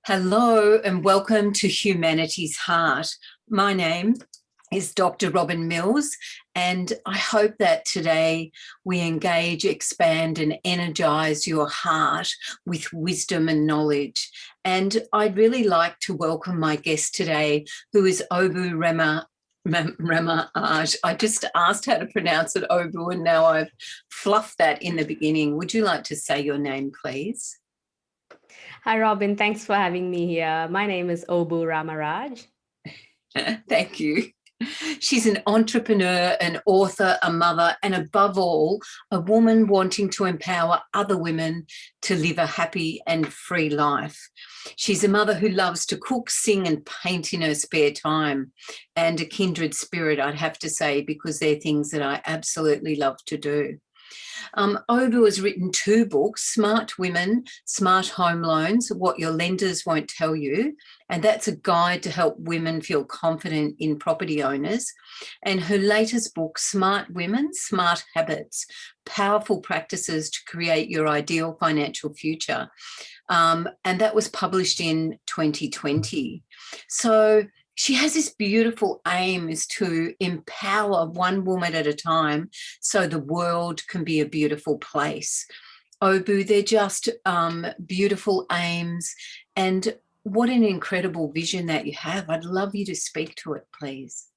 Hello and welcome to Humanity's Heart. My name is Dr. Robyn Mills, and I hope that today we engage, expand and energise your heart with wisdom and knowledge. And I'd really like to welcome my guest today, who is Obu Ramaraj. I just asked how to pronounce it, Obu, and now I've fluffed that in the beginning. Would you like to say your name, please? Hi, Robyn. Thanks for having me here. My name is Obu Ramaraj. Thank you. She's an entrepreneur, an author, a mother, and above all, a woman wanting to empower other women to live a happy and free life. She's a mother who loves to cook, sing, and paint in her spare time, and a kindred spirit, I'd have to say, because they're things that I absolutely love to do. Obu has written 2 books, Smart Women, Smart Home Loans, What Your Lenders Won't Tell You, and that's a guide to help women feel confident in property owners. And her latest book, Smart Women, Smart Habits, Powerful Practices to Create Your Ideal Financial Future. And that was published in 2020. So she has this beautiful aim is to empower one woman at a time so the world can be a beautiful place. Obu, they're just beautiful aims, and what an incredible vision that you have. I'd love you to speak to it, please.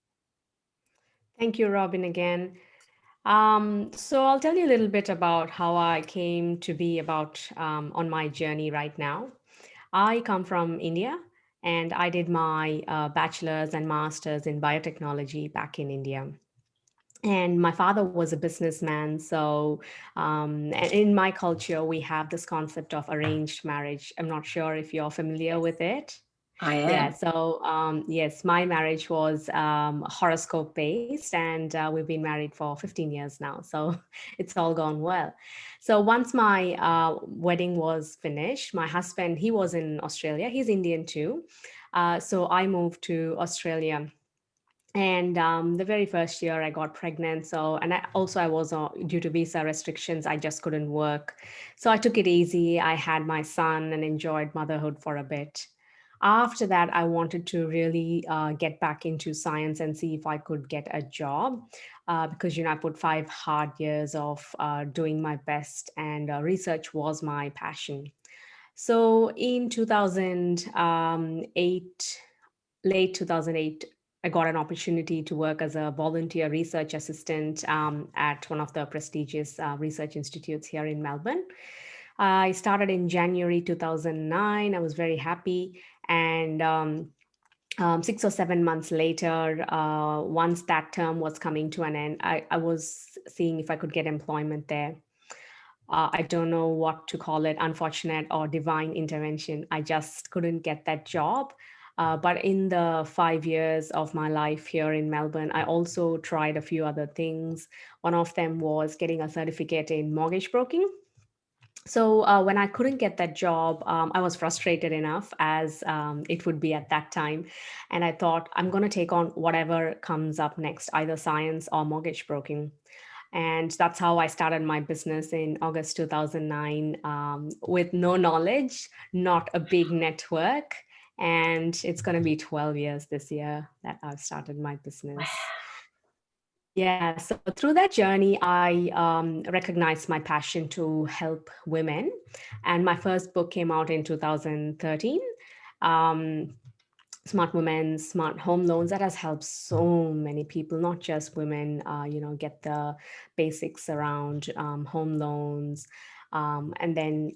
Thank you, Robyn, again. So I'll tell you a little bit about how I came to be on my journey right now. I come from India, and I did my bachelor's and master's in biotechnology back in India. And my father was a businessman. So and in my culture, we have this concept of arranged marriage. I'm not sure if you're familiar with it. I am. Yeah, so yes, my marriage was horoscope based, and we've been married for 15 years now. So it's all gone well. So once my wedding was finished, my husband, he was in Australia. He's Indian too. So I moved to Australia. And the very first year I got pregnant. So, and I was due to visa restrictions, I just couldn't work. So I took it easy. I had my son and enjoyed motherhood for a bit. After that, I wanted to really get back into science and see if I could get a job because, I put 5 hard years of doing my best, and research was my passion. So in 2008, late 2008, I got an opportunity to work as a volunteer research assistant at one of the prestigious research institutes here in Melbourne. I started in January 2009. I was very happy. And 6 or 7 months later, once that term was coming to an end, I was seeing if I could get employment there. I don't know what to call it, unfortunate or divine intervention. I just couldn't get that job. But in the 5 years of my life here in Melbourne, I also tried a few other things. One of them was getting a certificate in mortgage broking. So when I couldn't get that job, I was frustrated enough, as it would be at that time. And I thought, I'm going to take on whatever comes up next, either science or mortgage broking. And that's how I started my business in August 2009, with no knowledge, not a big network. And it's going to be 12 years this year that I've started my business. Yeah, so through that journey, I recognized my passion to help women. And my first book came out in 2013. Smart Women, Smart Home Loans, that has helped so many people, not just women, get the basics around home loans. And then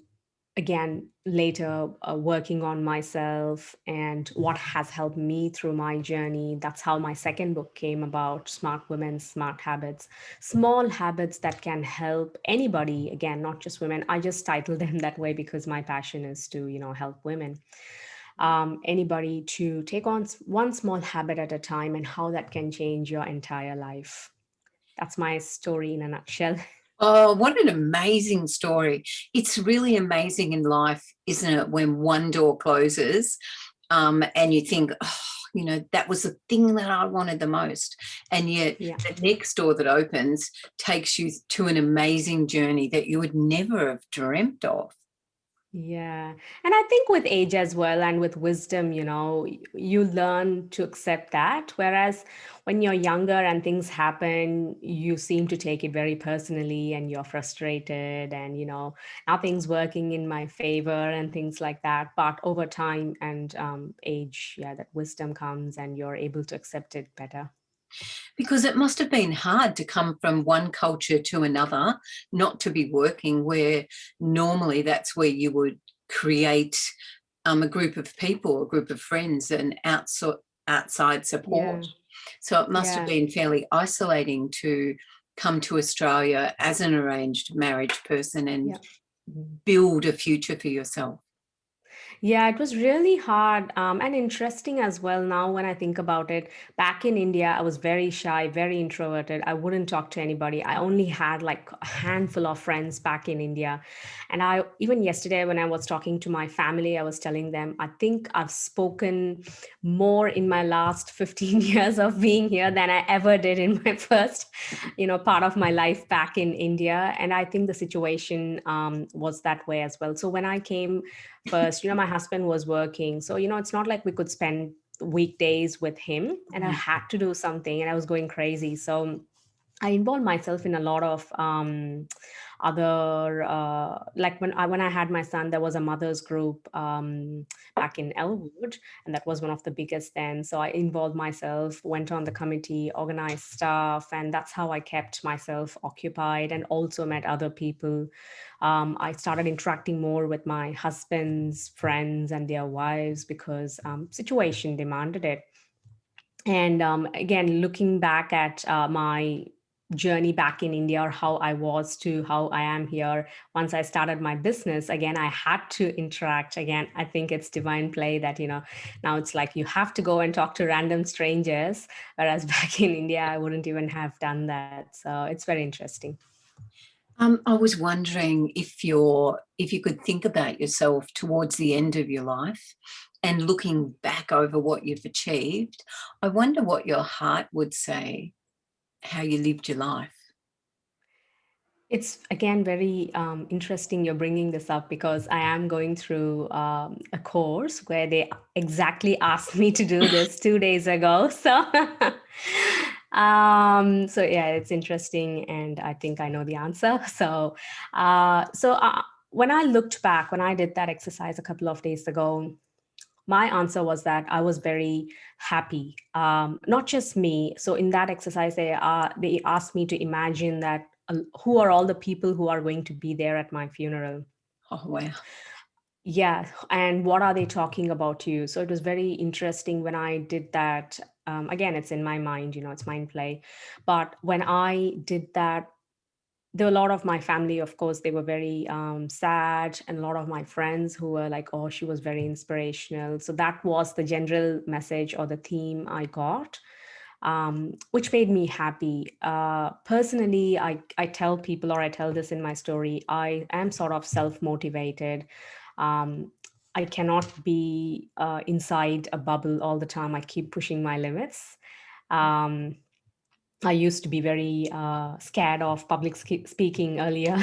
again, later working on myself and what has helped me through my journey. That's how my second book came about, Smart Women, Smart Habits, small habits that can help anybody, again, not just women. I just titled them that way because my passion is to, help women. Anybody to take on one small habit at a time and how that can change your entire life. That's my story in a nutshell. Oh, what an amazing story. It's really amazing in life, isn't it, when one door closes and you think, that was the thing that I wanted the most. And yet the next door that opens takes you to an amazing journey that you would never have dreamt of. Yeah. And I think with age as well and with wisdom, you learn to accept that. Whereas when you're younger and things happen, you seem to take it very personally and you're frustrated and, nothing's working in my favor and things like that. But over time and age, yeah, that wisdom comes and you're able to accept it better. Because it must have been hard to come from one culture to another, not to be working where normally that's where you would create a group of people, a group of friends, and outside support. Yeah. So it must have Yeah. been fairly isolating to come to Australia as an arranged marriage person and Yeah. Mhm. build a future for yourself. Yeah, it was really hard and interesting as well. Now, when I think about it, back in India, I was very shy, very introverted. I wouldn't talk to anybody. I only had like a handful of friends back in India. And I, even yesterday, when I was talking to my family, I was telling them, I think I've spoken more in my last 15 years of being here than I ever did in my first, part of my life back in India. And I think the situation was that way as well. So when I came first, my husband was working. So, it's not like we could spend weekdays with him, and I had to do something and I was going crazy. So I involved myself in a lot of other, like when I had my son, there was a mothers group back in Elwood, and that was one of the biggest then. So I involved myself, went on the committee, organized stuff, and that's how I kept myself occupied and also met other people. I started interacting more with my husband's friends and their wives because situation demanded it. And again, looking back at my journey back in India, or how I was to how I am here, once I started my business, again, I had to interact. Again, I think it's divine play that, now it's like you have to go and talk to random strangers. Whereas back in India, I wouldn't even have done that. So it's very interesting. I was wondering if you could think about yourself towards the end of your life and looking back over what you've achieved, I wonder what your heart would say, how you lived your life. It's again very interesting you're bringing this up because I am going through a course where they exactly asked me to do this 2 days ago. So yeah, it's interesting, and I think I know the answer. So when I looked back, when I did that exercise a couple of days ago, my answer was that I was very happy. Not just me. So in that exercise, they asked me to imagine that who are all the people who are going to be there at my funeral. Oh, wow. Yeah, and what are they talking about you? So it was very interesting when I did that. Again, it's in my mind, it's mind play. But when I did that, there were a lot of my family, of course, they were very sad, and a lot of my friends who were like, oh, she was very inspirational. So that was the general message or the theme I got, which made me happy. Personally, I tell people, or I tell this in my story, I am sort of self-motivated. um, I cannot be inside a bubble all the time. I keep pushing my limits. um, I used to be very scared of public speaking earlier.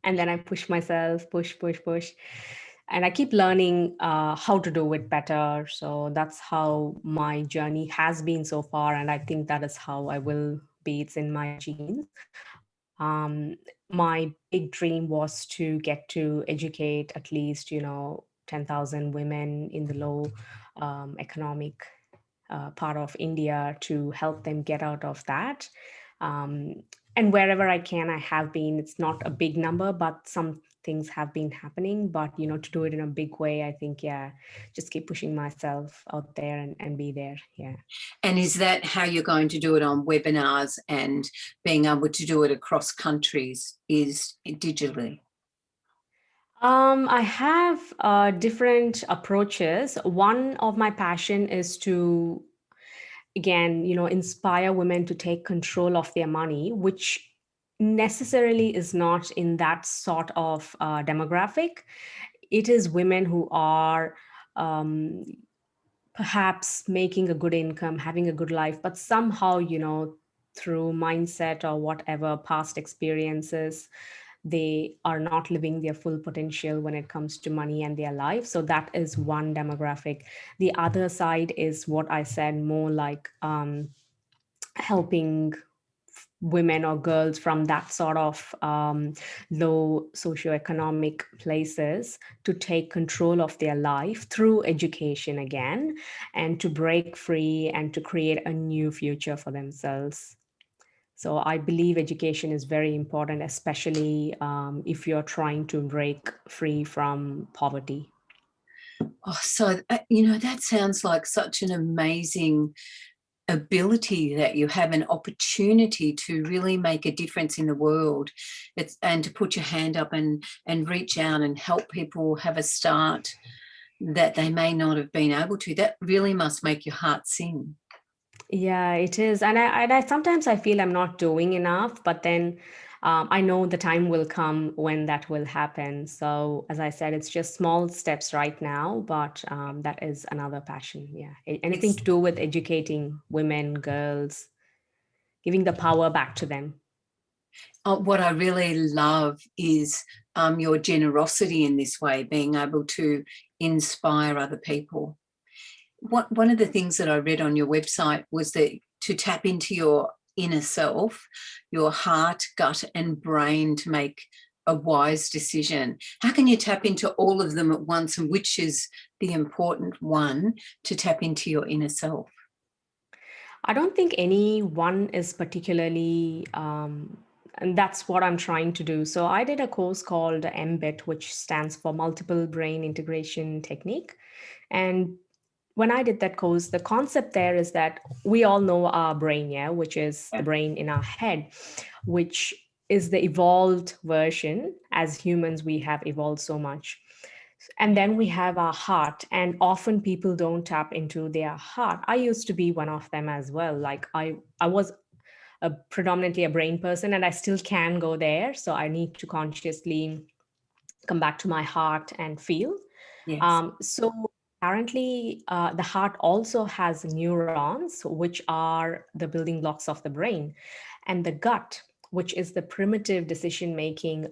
And then I push myself, push. And I keep learning how to do it better. So that's how my journey has been so far. And I think that is how I will be. It's in my genes. My big dream was to get to educate at least, 10,000 women in the low economic part of India to help them get out of that. Um, and wherever I can, I have been. It's not a big number, but some things have been happening. But to do it in a big way, I think, yeah, just keep pushing myself out there and be there. Yeah. And is that how you're going to do it on webinars and being able to do it across countries is digitally? I have different approaches. One of my passion is to, again, inspire women to take control of their money, which necessarily is not in that sort of demographic. It is women who are um, perhaps making a good income, having a good life, but somehow, through mindset or whatever past experiences, they are not living their full potential when it comes to money and their life. So that is one demographic. The other side is what I said, more like helping women or girls from that sort of low socioeconomic places to take control of their life through education again, and to break free and to create a new future for themselves. So I believe education is very important, especially if you're trying to break free from poverty. Oh, so, that sounds like such an amazing ability, that you have an opportunity to really make a difference in the world. And to put your hand up and reach out and help people have a start that they may not have been able to. That really must make your heart sing. Yeah, it is. And I sometimes I feel I'm not doing enough, but then I know the time will come when that will happen. So as I said, it's just small steps right now, but that is another passion. Yeah. Anything It's to do with educating women, girls, giving the power back to them. what I really love is your generosity in this way, being able to inspire other people. One of the things that I read on your website was that to tap into your inner self, your heart, gut, and brain to make a wise decision. How can you tap into all of them at once, and which is the important one to tap into your inner self? I don't think any one is particularly, and that's what I'm trying to do. So I did a course called MBIT, which stands for Multiple Brain Integration Technique. And when I did that course, the concept there is that we all know our brain, yeah, which is the brain in our head, which is the evolved version. As humans, we have evolved so much. And then we have our heart, and often people don't tap into their heart. I used to be one of them as well. Like I was predominantly a brain person, and I still can go there. So I need to consciously come back to my heart and feel. Yes. So apparently, the heart also has neurons, which are the building blocks of the brain, and the gut, which is the primitive decision making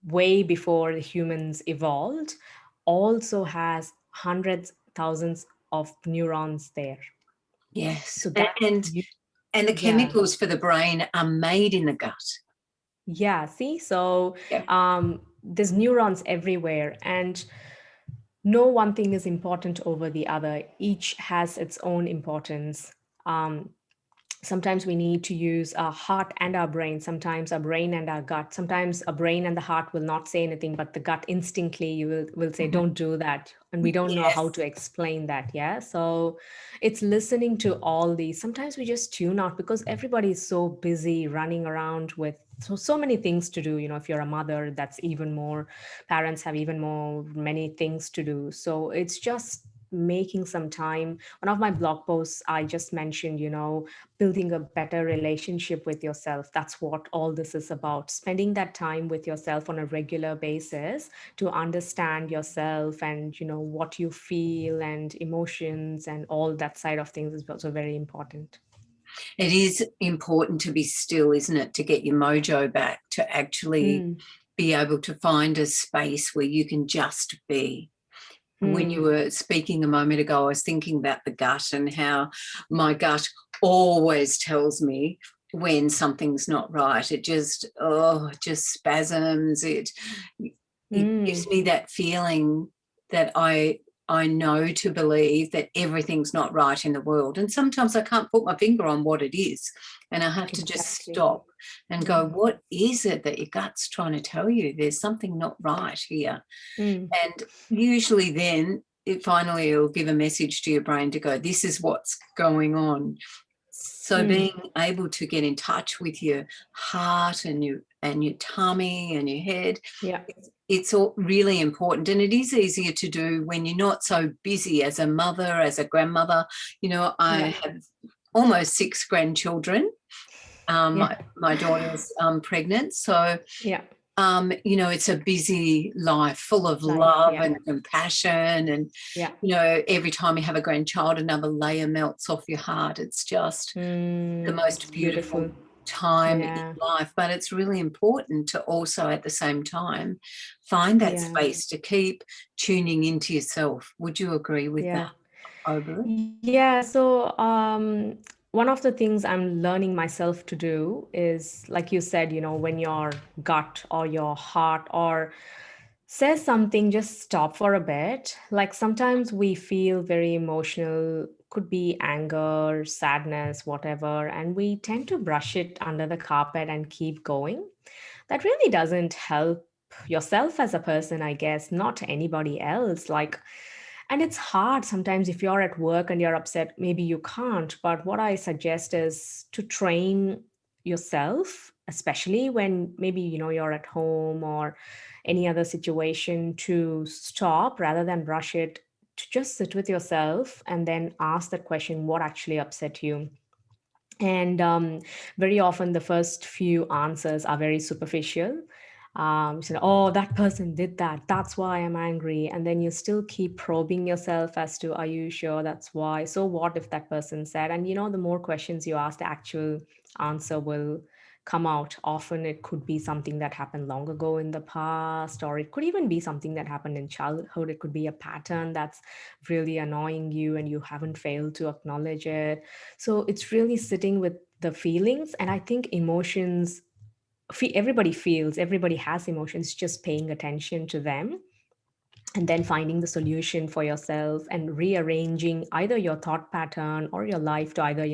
way before the humans evolved, also has hundreds, thousands of neurons there. Yes. So that, And the yeah. chemicals for the brain are made in the gut. Yeah, see, so Yeah. there's neurons everywhere, and no one thing is important over the other. Each has its own importance. Um, Sometimes we need to use our heart and our brain, sometimes our brain and our gut. Sometimes a brain and the heart will not say anything, but the gut instinctively will say, Mhm. don't do that. And we don't know how Yes. to explain that. Yeah. So it's listening to all these. Sometimes we just tune out because everybody is so busy running around with so many things to do. If you're a mother, that's even more, parents have even more, many things to do. So it's just making some time. One of my blog posts, I just mentioned, building a better relationship with yourself. That's what all this is about. Spending that time with yourself on a regular basis to understand yourself and, what you feel and emotions and all that side of things is also very important. It is important to be still, isn't it, to get your mojo back, to actually Mm, be able to find a space where you can just be. When you mm, were speaking a moment ago, I was thinking about the gut and how my gut always tells me when something's not right. It just spasms. It gives mm. me that feeling that I know to believe that everything's not right in the world. And sometimes I can't put my finger on what it is. And I have to just Exactly. stop and go, Mm, what is it that your gut's trying to tell you? There's something not right here. mm, And usually then it'll give a message to your brain to go, this is what's going on. So mm. being able to get in touch with your heart and your tummy and your head, Yeah. it's all really important. And it is easier to do when you're not so busy as a mother, as a grandmother. I Yeah. have almost 6 grandchildren. Yeah. My daughter's pregnant. So Yeah. it's a busy life full of Life. love Yeah. and compassion. And, Yeah. every time you have a grandchild, another layer melts off your heart. It's just the Mm, most it's beautiful beautiful. time in Yeah. life, but it's really important to also at the same time find that Yeah. space to keep tuning into yourself. Would you agree with Yeah. that, Obu? Yeah, so one of the things I'm learning myself to do is, like you said, when your gut or your heart or says something, just stop for a bit. Like sometimes we feel very emotional, could be anger, sadness, whatever, and we tend to brush it under the carpet and keep going. That really doesn't help yourself as a person, I guess, not anybody else. Like, and it's hard sometimes if you're at work and you're upset, maybe you can't. But what I suggest is to train yourself, especially when maybe, you're at home or any other situation, to stop rather than rush it, to just sit with yourself and then ask that question, what actually upset you? And very often the first few answers are very superficial. So, oh, that person did that, that's why I'm angry. And then you still keep probing yourself as to, are you sure that's why? So what if that person said? And the more questions you ask, the actual answer will come out. Often it could be something that happened long ago in the past, or it could even be something that happened in childhood. It could be a pattern that's really annoying you and you haven't failed to acknowledge it. So it's really sitting with the feelings. And I think emotions, everybody feels, everybody has emotions, just paying attention to them and then finding the solution for yourself and rearranging either your thought pattern or your life to either,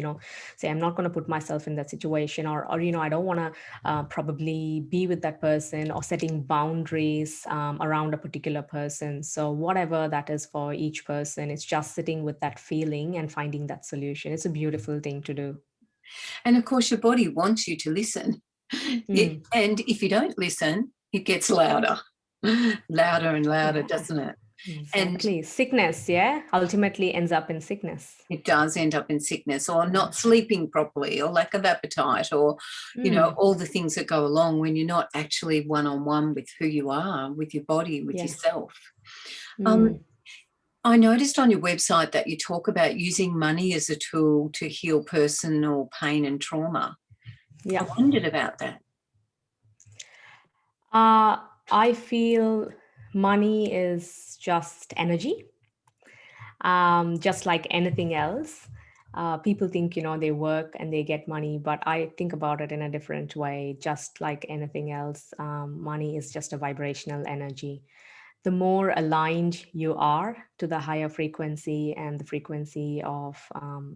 say, I'm not going to put myself in that situation, or I don't want to probably be with that person, or setting boundaries around a particular person. So whatever that is for each person, it's just sitting with that feeling and finding that solution. It's a beautiful thing to do. And of course, your body wants you to listen. And if you don't listen, it gets louder, louder and louder, Yeah, doesn't it? And exactly. Sickness, yeah, ultimately ends up in sickness. it does end up in sickness, or Yeah. not sleeping properly, or lack of appetite, or, all the things that go along when you're not actually one-on-one with who you are, with your body, with Yeah. yourself. I noticed on your website that you talk about using money as a tool to heal personal pain and trauma. I Yeah. wondered about that. I feel money is just energy, just like anything else. People think, they work and they get money, but I think about it in a different way. Just like anything else, money is just a vibrational energy. The more aligned you are to the higher frequency and the frequency of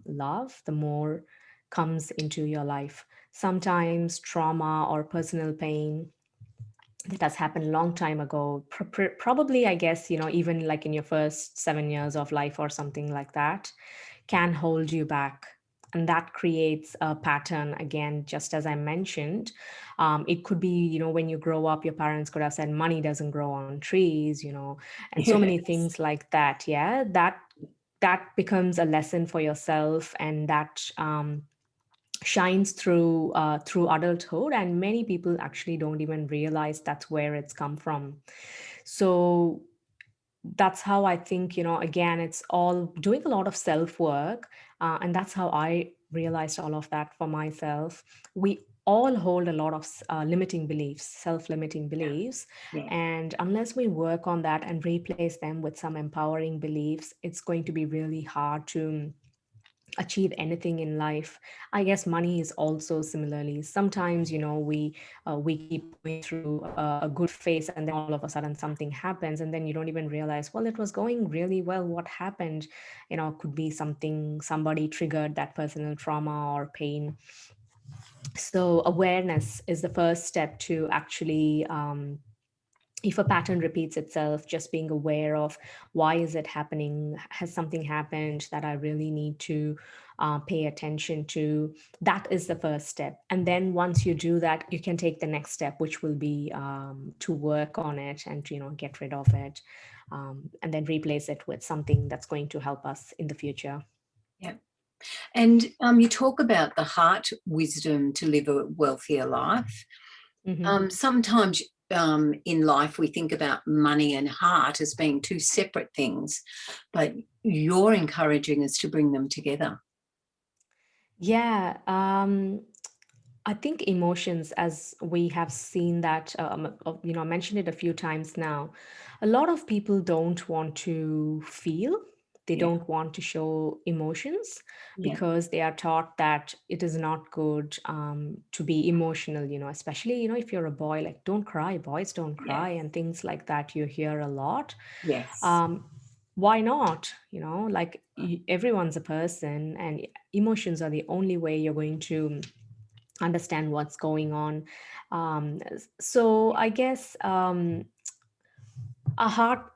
love, the more comes into your life. Sometimes trauma or personal pain that has happened a long time ago, probably, I guess, even like in your first 7 years of life or something like that, can hold you back. And that creates a pattern again, just as I mentioned. It could be, when you grow up, your parents could have said money doesn't grow on trees, and so many Yes. things like that. Yeah, that becomes a lesson for yourself, and that shines through adulthood, and many people actually don't even realize that's where it's come from. So that's how I think, again, it's all doing a lot of self work, and that's how I realized all of that for myself. We all hold a lot of limiting beliefs, self-limiting beliefs, Yeah. and unless we work on that and replace them with some empowering beliefs, it's going to be really hard to achieve anything in life. I guess money is also similarly. Sometimes, we keep going through a good phase, and then all of a sudden something happens, and then you don't even realize, well, it was going really well, what happened? Could be something, somebody triggered that personal trauma or pain. So awareness is the first step to actually, if a pattern repeats itself, just being aware of, why is it happening? Has something happened that I really need to pay attention to? That is the first step. And then once you do that, you can take the next step, which will be to work on it and to, get rid of it, and then replace it with something that's going to help us in the future. Yeah. And you talk about the heart wisdom to live a wealthier life. Mhm. Sometimes in life we think about money and heart as being two separate things, but you're encouraging us to bring them together. Yeah. I think emotions, as we have seen that, I mentioned it a few times now. A lot of people don't want to feel, they Yeah, don't want to show emotions yeah, because they are taught that it is not good to be emotional, especially, if you're a boy, like, don't cry, boys don't yeah, cry, and things like that you hear a lot. yes, Um, why not? Like, everyone's a person, and emotions are the only way you're going to understand what's going on. So I guess a heart,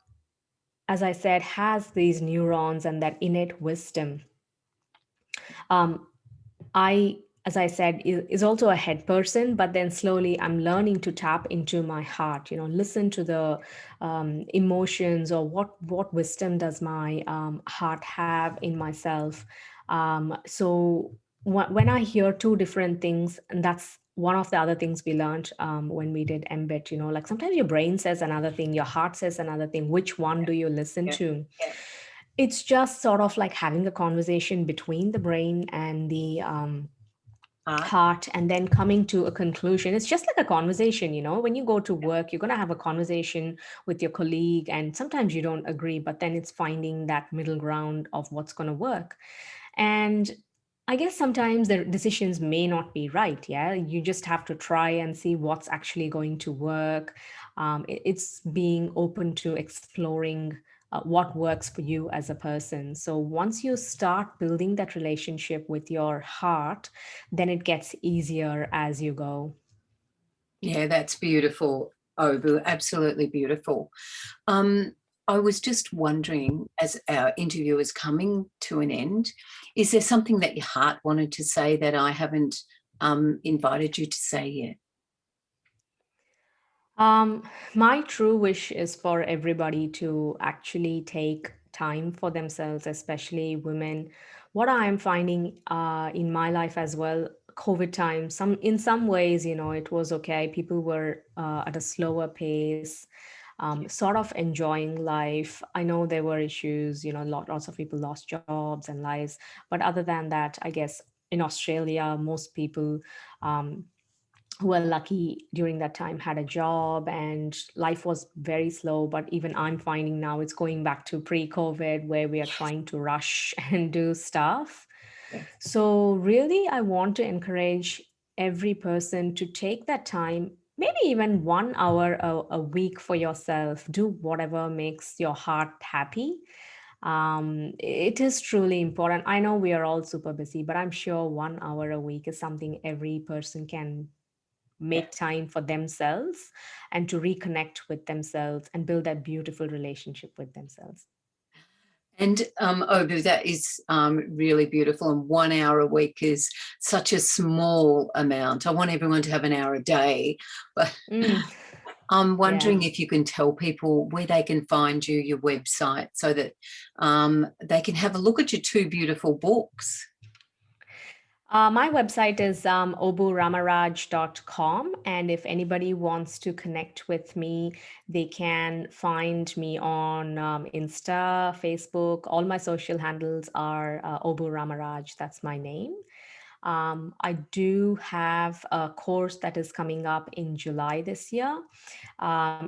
as I said, has these neurons and that innate wisdom. um, I, as I said, is also a head person, but then slowly I'm learning to tap into my heart. Listen to the emotions, or what wisdom does my heart have in myself. So when I hear two different things, and that's one of the other things we learned when we did MBIT. Like, sometimes your brain says another thing, your heart says another thing. Which one do you listen yeah, to? yeah. It's just sort of like having a conversation between the brain and the Art, heart, and then coming to a conclusion. It's just like a conversation. When you go to work, you're going to have a conversation with your colleague, and sometimes you don't agree, but then it's finding that middle ground of what's going to work. And I guess sometimes the decisions may not be right. Yeah, you just have to try and see what's actually going to work. It's being open to exploring what works for you as a person. So once you start building that relationship with your heart, then it gets easier as you go. yeah, that's beautiful, Obu, absolutely beautiful. Um, I was just wondering, as our interview is coming to an end, is there something that your heart wanted to say that I haven't invited you to say yet? Um, my true wish is for everybody to actually take time for themselves, especially women. What I'm finding in my life as well, COVID time, in some ways, it was okay. People were at a slower pace, sort of enjoying life. I know there were issues, lots of people lost jobs and lives, but other than that, I guess in Australia, most people. Um, who were lucky during that time had a job, and life was very slow. But even I'm finding now it's going back to pre-COVID, where we are trying to rush and do stuff. Yes. So really, I want to encourage every person to take that time, maybe even 1 hour a week for yourself. Do whatever makes your heart happy. It is truly important. I know we are all super busy, but I'm sure 1 hour a week is something every person can Yeah. make time for themselves and to reconnect with themselves and build that beautiful relationship with themselves. And Obu, that is really beautiful. And 1 hour a week is such a small amount. I want everyone to have an hour a day, but Mm, I'm yeah. wondering if you can tell people where they can find you, your website, so that they can have a look at your two beautiful books. My website is oburamaraj.com. And if anybody wants to connect with me, they can find me on Insta, Facebook. All my social handles are Obu Ramaraj. That's my name. I do have a course that is coming up in July this year.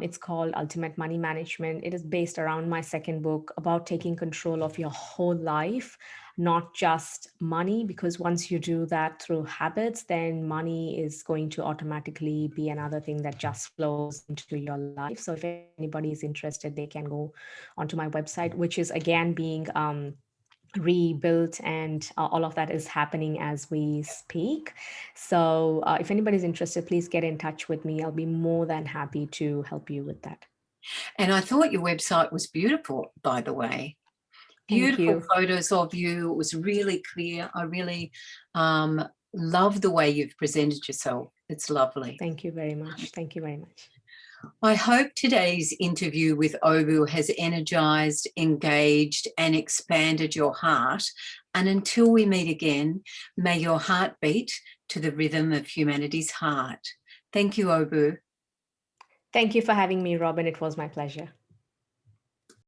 It's called Ultimate Money Management. It is based around my second book about taking control of your whole life, not just money, because once you do that through habits, then money is going to automatically be another thing that just flows into your life. So if anybody is interested, they can go onto my website, which is again being rebuilt, and all of that is happening as we speak. So if anybody's interested, please get in touch with me. I'll be more than happy to help you with that. And I thought your website was beautiful, by the way. Thank Beautiful you. photos of you. It was really clear. I really um, love the way you've presented yourself. It's lovely. Thank you very much. Thank you very much. I hope today's interview with Obu has energized, engaged, and expanded your heart. And until we meet again, may your heart beat to the rhythm of humanity's heart. Thank you, Obu. Thank you for having me, Robyn. It was my pleasure.